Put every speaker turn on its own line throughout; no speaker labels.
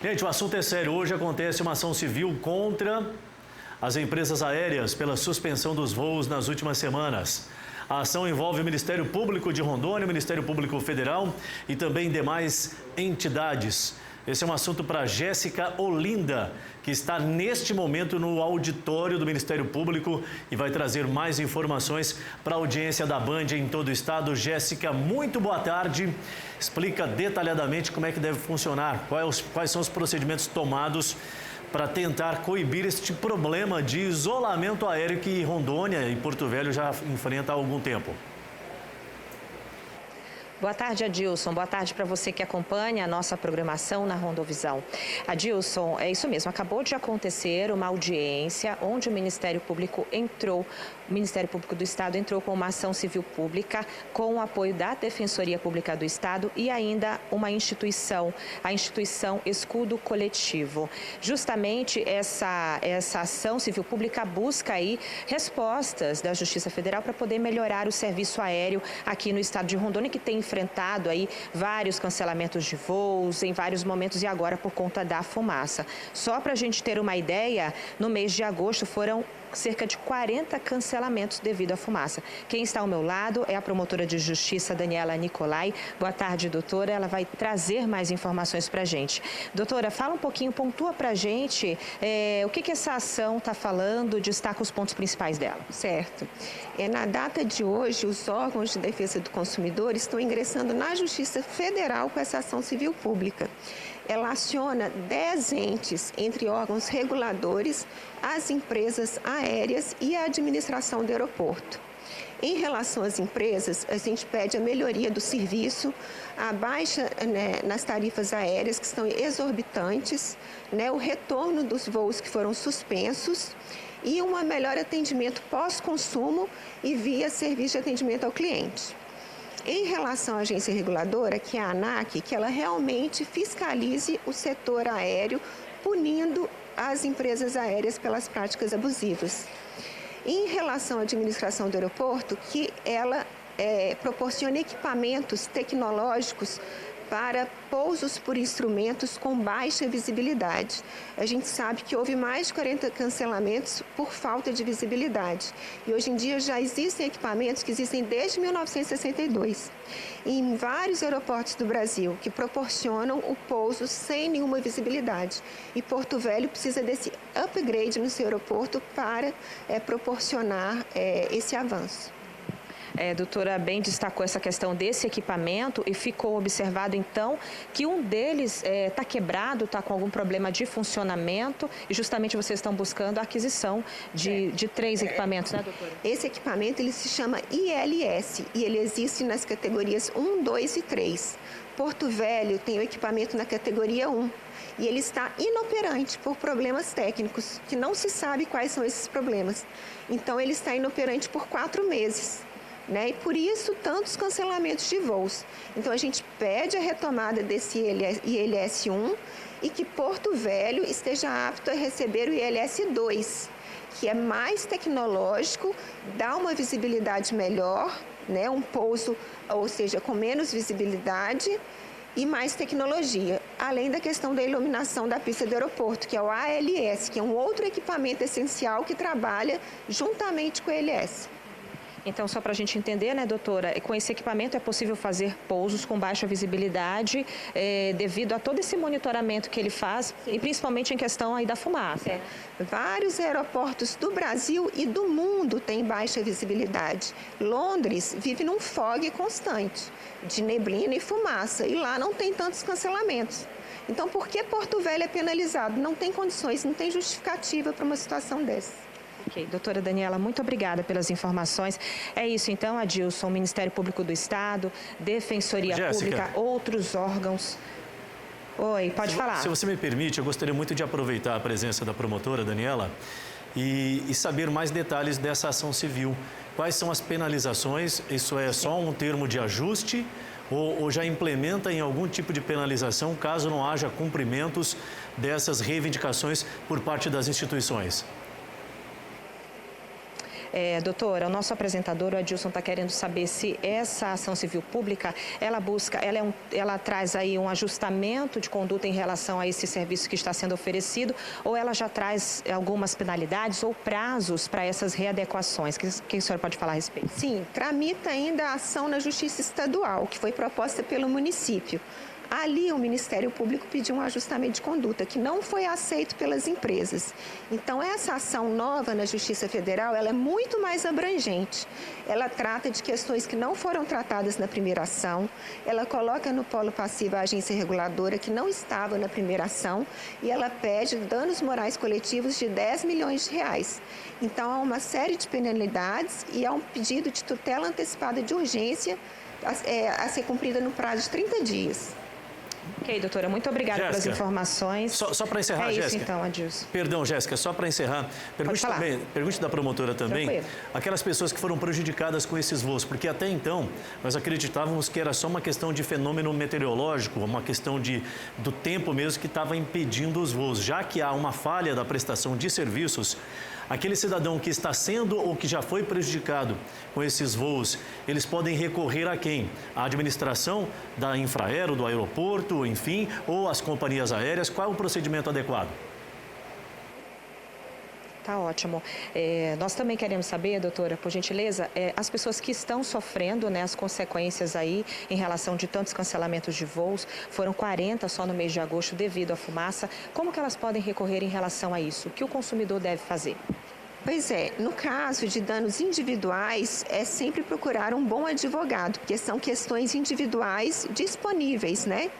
Gente, o assunto é sério. Hoje acontece uma ação civil contra as empresas aéreas pela suspensão dos voos nas últimas semanas. A ação envolve o Ministério Público de Rondônia, o Ministério Público Federal e também demais entidades. Esse é um assunto para Jéssica Olinda, que está neste momento no auditório do Ministério Público e vai trazer mais informações para a audiência da Band em todo o estado. Jéssica, muito boa tarde. Explica detalhadamente como é que deve funcionar, quais são os procedimentos tomados para tentar coibir este problema de isolamento aéreo que Rondônia e Porto Velho já enfrentam há algum tempo.
Boa tarde, Adilson. Boa tarde para você que acompanha a nossa programação na Rondovisão. Adilson, é isso mesmo. Acabou de acontecer uma audiência onde o Ministério Público do Estado entrou com uma ação civil pública com o apoio da Defensoria Pública do Estado e ainda uma instituição, a instituição Escudo Coletivo. Justamente essa ação civil pública busca aí respostas da Justiça Federal para poder melhorar o serviço aéreo aqui no estado de Rondônia, que tem enfrentado aí vários cancelamentos de voos em vários momentos e agora por conta da fumaça. Só para a gente ter uma ideia, no mês de agosto foram cerca de 40 cancelamentos devido à fumaça. Quem está ao meu lado é a promotora de justiça Daniela Nicolai. Boa tarde, doutora. Ela vai trazer mais informações para a gente. Doutora, fala um pouquinho, pontua para a gente o que essa ação está falando, destaca os pontos principais dela.
Certo. Na data de hoje, os órgãos de defesa do consumidor estão ingressando na Justiça Federal com essa ação civil pública. Ela aciona 10 entes, entre órgãos reguladores, as empresas aéreas e a administração do aeroporto. Em relação às empresas, a gente pede a melhoria do serviço, a baixa nas tarifas aéreas, que estão exorbitantes, o retorno dos voos que foram suspensos e um melhor atendimento pós-consumo e via serviço de atendimento ao cliente. Em relação à agência reguladora, que é a ANAC, que ela realmente fiscalize o setor aéreo, punindo as empresas aéreas pelas práticas abusivas. Em relação à administração do aeroporto, que ela proporcione equipamentos tecnológicos para pousos por instrumentos com baixa visibilidade. A gente sabe que houve mais de 40 cancelamentos por falta de visibilidade. E hoje em dia já existem equipamentos que existem desde 1962 em vários aeroportos do Brasil que proporcionam o pouso sem nenhuma visibilidade. E Porto Velho precisa desse upgrade no seu aeroporto para proporcionar esse avanço.
Doutora, bem destacou essa questão desse equipamento e ficou observado, então, que um deles está quebrado, está com algum problema de funcionamento e justamente vocês estão buscando a aquisição de 3 equipamentos, né, doutora?
Esse equipamento ele se chama ILS e ele existe nas categorias 1, 2 e 3. Porto Velho tem o equipamento na categoria 1 e ele está inoperante por problemas técnicos, que não se sabe quais são esses problemas. Então, ele está inoperante por 4 meses. E por isso, tantos cancelamentos de voos. Então, a gente pede a retomada desse ILS 1 e que Porto Velho esteja apto a receber o ILS 2, que é mais tecnológico, dá uma visibilidade melhor, um pouso, ou seja, com menos visibilidade e mais tecnologia, além da questão da iluminação da pista do aeroporto, que é o ALS, que é um outro equipamento essencial que trabalha juntamente com o ILS.
Então, só para a gente entender, né, doutora, com esse equipamento é possível fazer pousos com baixa visibilidade devido a todo esse monitoramento que ele faz e principalmente em questão aí da fumaça.
Vários aeroportos do Brasil e do mundo têm baixa visibilidade. Londres vive num fog constante de neblina e fumaça e lá não tem tantos cancelamentos. Então, por que Porto Velho é penalizado? Não tem condições, não tem justificativa para uma situação dessa.
Ok, doutora Daniela, muito obrigada pelas informações. É isso então, Adilson, Ministério Público do Estado, Defensoria Pública, outros órgãos. Oi, pode falar.
Se você me permite, eu gostaria muito de aproveitar a presença da promotora Daniela e saber mais detalhes dessa ação civil. Quais são as penalizações? Isso é só um termo de ajuste ou já implementa em algum tipo de penalização caso não haja cumprimentos dessas reivindicações por parte das instituições?
Doutora, o nosso apresentador, o Adilson, está querendo saber se essa ação civil pública, ela traz aí um ajustamento de conduta em relação a esse serviço que está sendo oferecido, ou ela já traz algumas penalidades ou prazos para essas readequações? O que a senhora pode falar a respeito?
Sim, tramita ainda a ação na Justiça Estadual, que foi proposta pelo município. Ali, o Ministério Público pediu um ajustamento de conduta, que não foi aceito pelas empresas. Então, essa ação nova na Justiça Federal, ela é muito mais abrangente. Ela trata de questões que não foram tratadas na primeira ação, ela coloca no polo passivo a agência reguladora, que não estava na primeira ação, e ela pede danos morais coletivos de 10 milhões de reais. Então, há uma série de penalidades e há um pedido de tutela antecipada de urgência a ser cumprida no prazo de 30 dias.
Ok, doutora, muito obrigada pelas informações.
Só para encerrar, Jéssica.
É isso então, Adilson.
Perdão, Jéssica, só para encerrar, pergunte da promotora também,
Tranquilo.
aquelas pessoas que foram prejudicadas com esses voos, porque até então nós acreditávamos que era só uma questão de fenômeno meteorológico, uma questão do tempo mesmo que estava impedindo os voos, já que há uma falha da prestação de serviços. Aquele cidadão que está sendo ou que já foi prejudicado com esses voos, eles podem recorrer a quem? A administração da Infraero, do aeroporto, enfim, ou as companhias aéreas? Qual é o procedimento adequado?
Tá ótimo. Nós também queremos saber, doutora, por gentileza, as pessoas que estão sofrendo, né, as consequências aí em relação de tantos cancelamentos de voos, foram 40 só no mês de agosto devido à fumaça, como que elas podem recorrer em relação a isso? O que o consumidor deve fazer?
Pois é, no caso de danos individuais, é sempre procurar um bom advogado, porque são questões individuais disponíveis, né?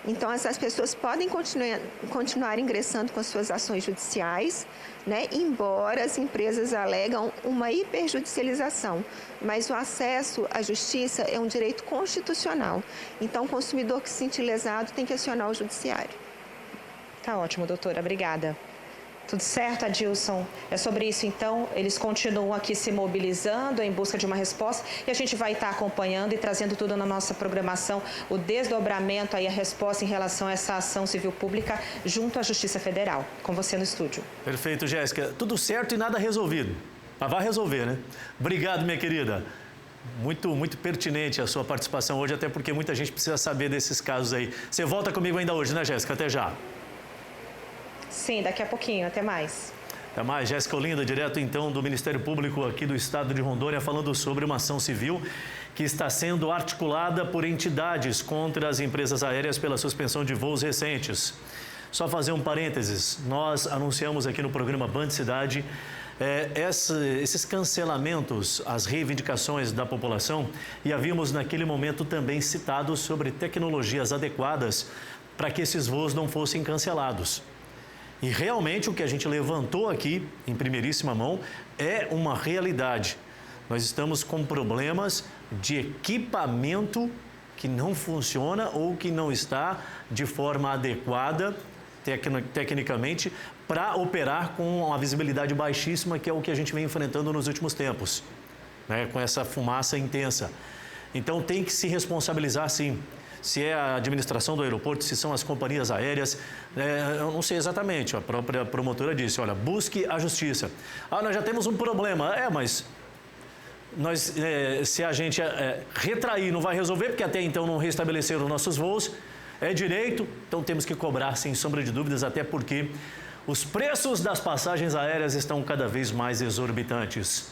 Então, essas pessoas podem continuar ingressando com as suas ações judiciais, né? Embora as empresas alegam uma hiperjudicialização, mas o acesso à justiça é um direito constitucional. Então, o consumidor que se sentir lesado tem que acionar o judiciário.
Tá ótimo, doutora. Obrigada. Tudo certo, Adilson? É sobre isso, então. Eles continuam aqui se mobilizando em busca de uma resposta e a gente vai estar acompanhando e trazendo tudo na nossa programação, o desdobramento aí, a resposta em relação a essa ação civil pública junto à Justiça Federal. Com você no estúdio.
Perfeito, Jéssica. Tudo certo e nada resolvido. Mas vai resolver, né? Obrigado, minha querida. Muito pertinente a sua participação hoje, até porque muita gente precisa saber desses casos aí. Você volta comigo ainda hoje, né, Jéssica? Até já.
Sim, daqui a pouquinho. Até mais.
Até mais. Jéssica Olinda, direto então do Ministério Público aqui do Estado de Rondônia, falando sobre uma ação civil que está sendo articulada por entidades contra as empresas aéreas pela suspensão de voos recentes. Só fazer um parênteses, nós anunciamos aqui no programa Band Cidade esses cancelamentos, as reivindicações da população, e havíamos naquele momento também citado sobre tecnologias adequadas para que esses voos não fossem cancelados. E realmente o que a gente levantou aqui, em primeiríssima mão, é uma realidade. Nós estamos com problemas de equipamento que não funciona ou que não está de forma adequada, tecnicamente, para operar com uma visibilidade baixíssima, que é o que a gente vem enfrentando nos últimos tempos, né? Com essa fumaça intensa. Então tem que se responsabilizar, sim. Se é a administração do aeroporto, se são as companhias aéreas, eu não sei exatamente. A própria promotora disse, olha, busque a justiça. Nós já temos um problema. Mas se a gente retrair, não vai resolver, porque até então não restabeleceram os nossos voos. É direito, então temos que cobrar, sem sombra de dúvidas, até porque os preços das passagens aéreas estão cada vez mais exorbitantes.